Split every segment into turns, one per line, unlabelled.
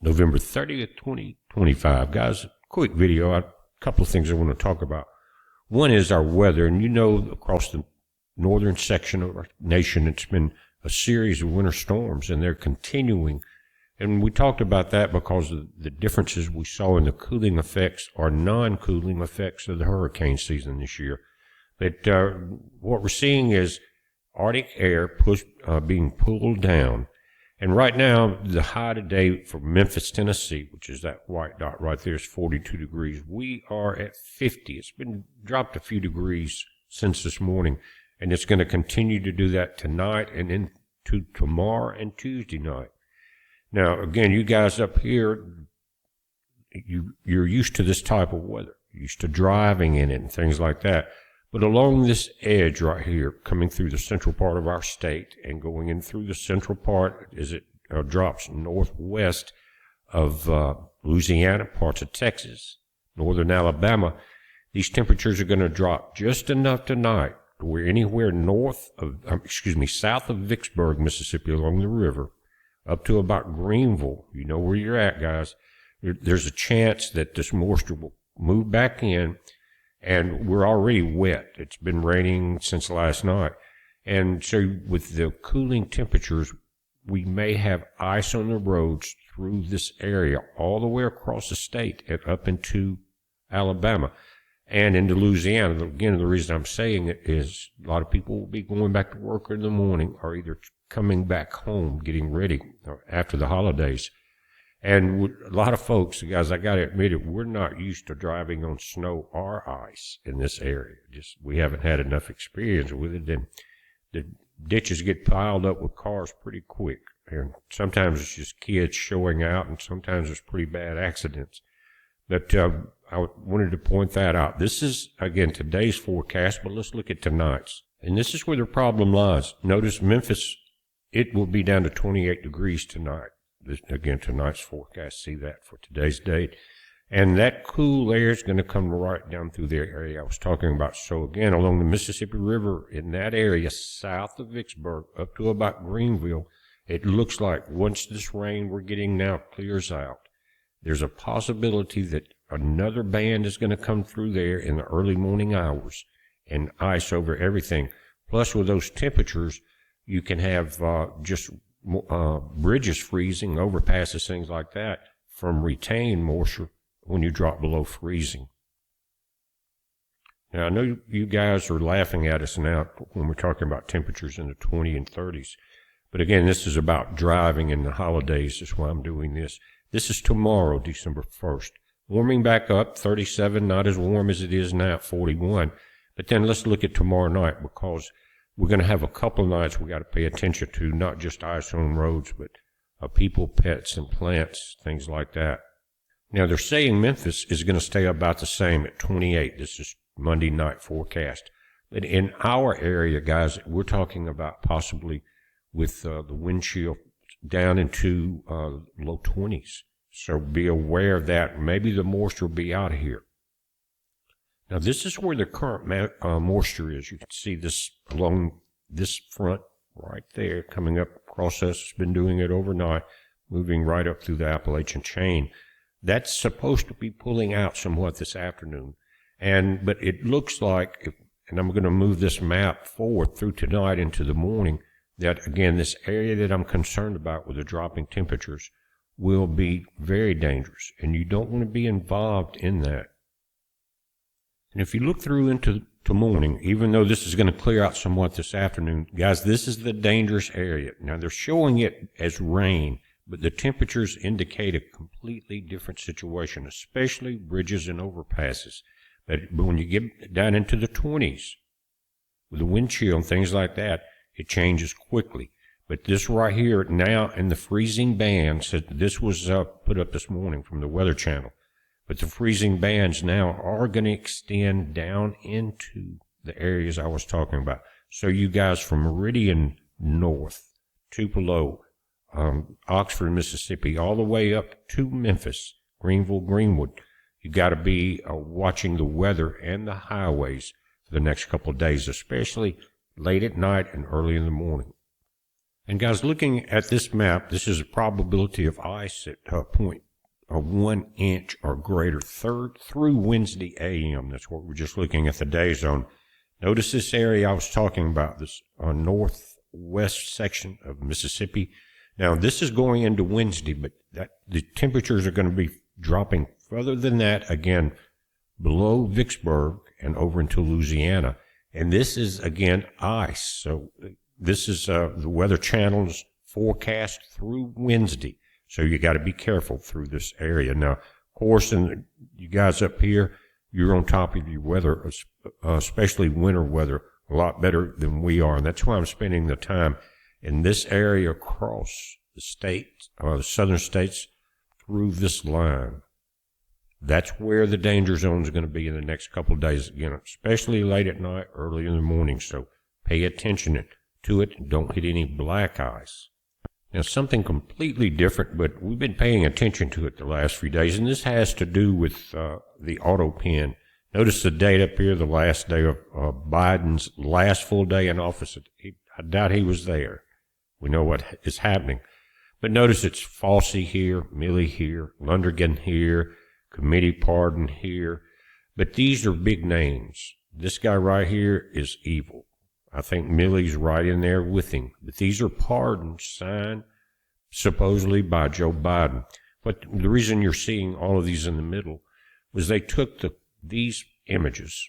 November 30th, 2025. Guys, quick video. A couple of things I want to talk about. One is our weather, and you know, across the northern section of our nation, it's been a series of winter storms, and they're continuing. And we talked about that because of the differences we saw in the cooling effects or non-cooling effects of the hurricane season this year. But what we're seeing is Arctic air being pulled down. And right now, the high today for Memphis, Tennessee, which is that white dot right there, is 42 degrees. We are at 50. It's been dropped a few degrees since this morning, and it's going to continue to do that tonight and into tomorrow and Tuesday night. Now, again, you guys up here, you're used to this type of weather, used to driving in it and things like that. But along this edge right here, coming through the central part of our state and going in through the central part as it drops northwest of Louisiana, parts of Texas, northern Alabama, these temperatures are going to drop just enough tonight to where anywhere south of Vicksburg, Mississippi, along the river, up to about Greenville, you know where you're at, guys, there's a chance that this moisture will move back in. And we're already wet. It's been raining since last night. And so with the cooling temperatures, we may have ice on the roads through this area all the way across the state and up into Alabama and into Louisiana. Again, the reason I'm saying it is a lot of people will be going back to work in the morning or either coming back home, getting ready after the holidays. And a lot of folks, guys, I got to admit it, we're not used to driving on snow or ice in this area. We haven't had enough experience with it. And the ditches get piled up with cars pretty quick. And sometimes it's just kids showing out, and sometimes it's pretty bad accidents. But I wanted to point that out. This is, again, today's forecast, but let's look at tonight's. And this is where the problem lies. Notice Memphis, it will be down to 28 degrees tonight. Again, tonight's forecast, see that for today's date. And that cool air is going to come right down through the area I was talking about. So again, along the Mississippi River, in that area south of Vicksburg, up to about Greenville, it looks like once this rain we're getting now clears out, there's a possibility that another band is going to come through there in the early morning hours and ice over everything. Plus, with those temperatures, you can have bridges freezing, overpasses, things like that, from retained moisture when you drop below freezing. Now, I know you guys are laughing at us now when we're talking about temperatures in the 20s and 30s. But again, this is about driving in the holidays. That's why I'm doing this. This is tomorrow, December 1st. Warming back up, 37, not as warm as it is now at 41. But then let's look at tomorrow night, because we're going to have a couple of nights we got to pay attention to, not just ice on roads, but people, pets, and plants, things like that. Now, they're saying Memphis is going to stay about the same at 28. This is Monday night forecast. But in our area, guys, we're talking about possibly with the wind chill down into low 20s. So be aware of that. Maybe the moisture will be out of here. Now, this is where the current moisture is. You can see this along this front right there coming up across us. It's been doing it overnight, moving right up through the Appalachian chain. That's supposed to be pulling out somewhat this afternoon. But it looks like, and I'm going to move this map forward through tonight into the morning, that, again, this area that I'm concerned about with the dropping temperatures will be very dangerous, and you don't want to be involved in that. And if you look through into morning, even though this is going to clear out somewhat this afternoon, guys, this is the dangerous area. Now, they're showing it as rain, but the temperatures indicate a completely different situation, especially bridges and overpasses. But when you get down into the 20s, with the wind chill and things like that, it changes quickly. But this right here now in the freezing band, said this was put up this morning from the Weather Channel. But the freezing bands now are going to extend down into the areas I was talking about. So you guys from Meridian north, Tupelo, Oxford, Mississippi, all the way up to Memphis, Greenville, Greenwood, you got to be watching the weather and the highways for the next couple of days, especially late at night and early in the morning. And guys, looking at this map, this is a probability of ice at point 1 inch or greater through Wednesday AM. That's what we're just looking at the day zone. Notice this area I was talking about, this northwest section of Mississippi. Now, this is going into Wednesday, but the temperatures are going to be dropping further than that, again, below Vicksburg and over into Louisiana. And this is, again, ice. So this is the Weather Channel's forecast through Wednesday. So you got to be careful through this area. Now, of course, and you guys up here, you're on top of your weather, especially winter weather, a lot better than we are. And that's why I'm spending the time in this area across the state, the southern states, through this line. That's where the danger zone is going to be in the next couple of days, again, especially late at night, early in the morning. So pay attention to it and don't hit any black ice. Now, something completely different, but we've been paying attention to it the last few days, and this has to do with the AutoPen. Notice the date up here, the last day of Biden's last full day in office. I doubt he was there. We know what is happening. But notice it's Fauci here, Milley here, Lundergan here, Committee Pardon here. But these are big names. This guy right here is evil. I think Milley's right in there with him. But these are pardons signed supposedly by Joe Biden. But the reason you're seeing all of these in the middle was they took these images,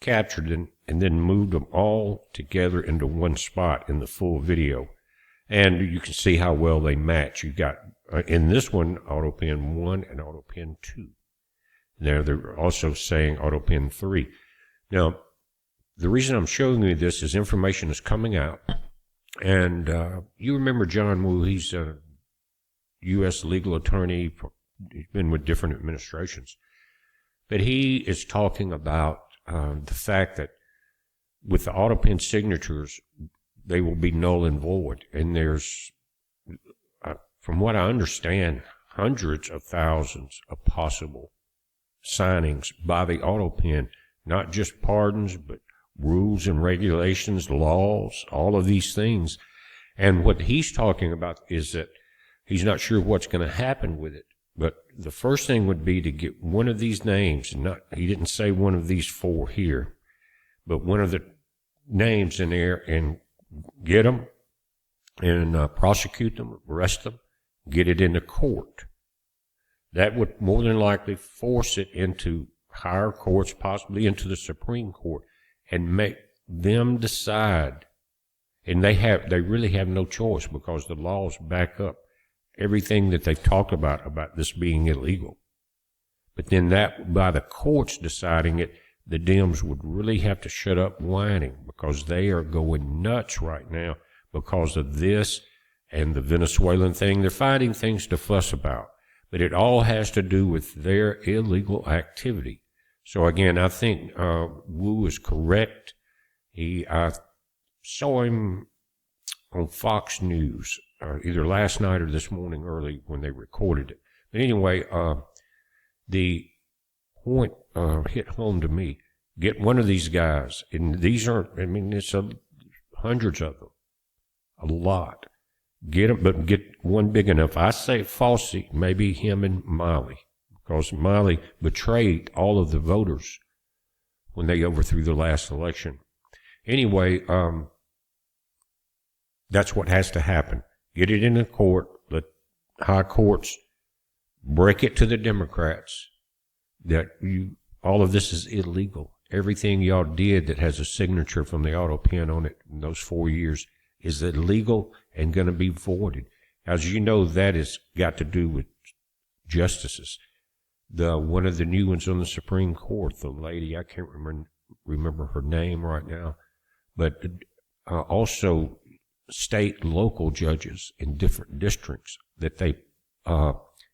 captured them, and then moved them all together into one spot in the full video. And you can see how well they match. You got, in this one, AutoPen 1 and AutoPen 2. Now, they're also saying AutoPen 3. Now, the reason I'm showing you this is information is coming out. And you remember John Woo, he's a U.S. legal attorney. He's been with different administrations. But he is talking about the fact that with the AutoPen signatures, they will be null and void. And there's, from what I understand, hundreds of thousands of possible signings by the AutoPen, not just pardons, but rules and regulations, laws, all of these things. And what he's talking about is that he's not sure what's going to happen with it. But the first thing would be to get one of these names, and he didn't say one of these four here, but one of the names in there and get them and prosecute them, arrest them, get it into court. That would more than likely force it into higher courts, possibly into the Supreme Court, and make them decide. And they really have no choice because the laws back up everything that they talk about this being illegal. But then that, by the courts deciding it, the Dems would really have to shut up whining because they are going nuts right now because of this and the Venezuelan thing. They're finding things to fuss about, but it all has to do with their illegal activity. So again, I think Wu is correct. I saw him on Fox News either last night or this morning early when they recorded it. But anyway, the point hit home to me. Get one of these guys, and these aren't, I mean, it's hundreds of them, a lot. Get them, but get one big enough. I say Fauci, maybe him and Miley, because Miley betrayed all of the voters when they overthrew the last election. Anyway, that's what has to happen. Get it in the court, let high courts break it to the Democrats that all of this is illegal. Everything y'all did that has a signature from the AutoPen on it in those 4 years is illegal and going to be voided. As you know, that has got to do with justices. One of the new ones on the Supreme Court, the lady, I can't remember her name right now, but also state, local judges in different districts that they,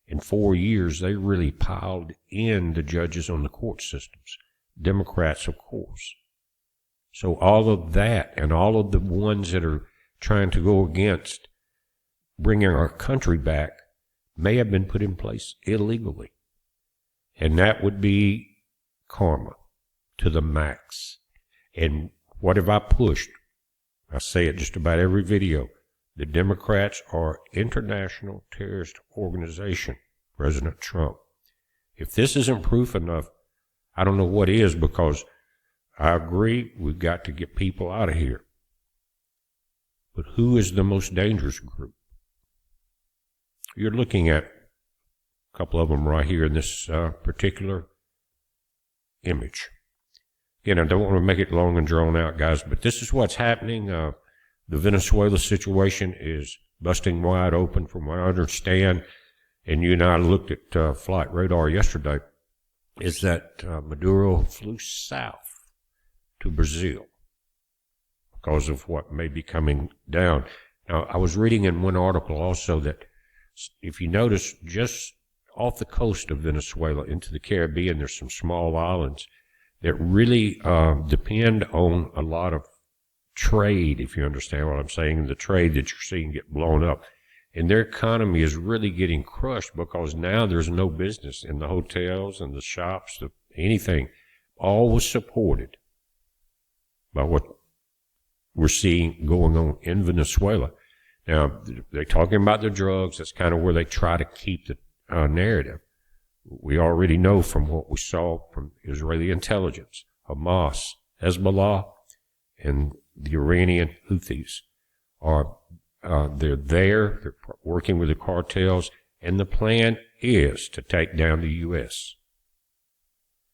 in 4 years, they really piled in the judges on the court systems. Democrats, of course. So all of that and all of the ones that are trying to go against bringing our country back may have been put in place illegally. And that would be karma to the max. And what have I pushed? I say it just about every video. The Democrats are international terrorist organization, President Trump. If this isn't proof enough, I don't know what is, because I agree we've got to get people out of here. But who is the most dangerous group? You're looking at a couple of them right here in this particular image. Again, I don't want to make it long and drawn out, guys, but this is what's happening. The Venezuela situation is busting wide open from what I understand, and you and I looked at flight radar yesterday, is that Maduro flew south to Brazil because of what may be coming down. Now, I was reading in one article also that if you notice, just off the coast of Venezuela into the Caribbean, there's some small islands that really depend on a lot of trade, if you understand what I'm saying, the trade that you're seeing get blown up. And their economy is really getting crushed because now there's no business in the hotels and the shops, anything. All was supported by what we're seeing going on in Venezuela. Now, they're talking about the drugs. That's kind of where they try to keep the narrative. We already know from what we saw from Israeli intelligence, Hamas, Hezbollah, and the Iranian Houthis are they're there. They're working with the cartels, and the plan is to take down the U.S.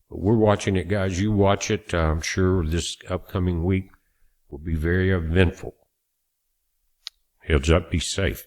But we're watching it, guys. You watch it. I'm sure this upcoming week will be very eventful. Heads up, be safe.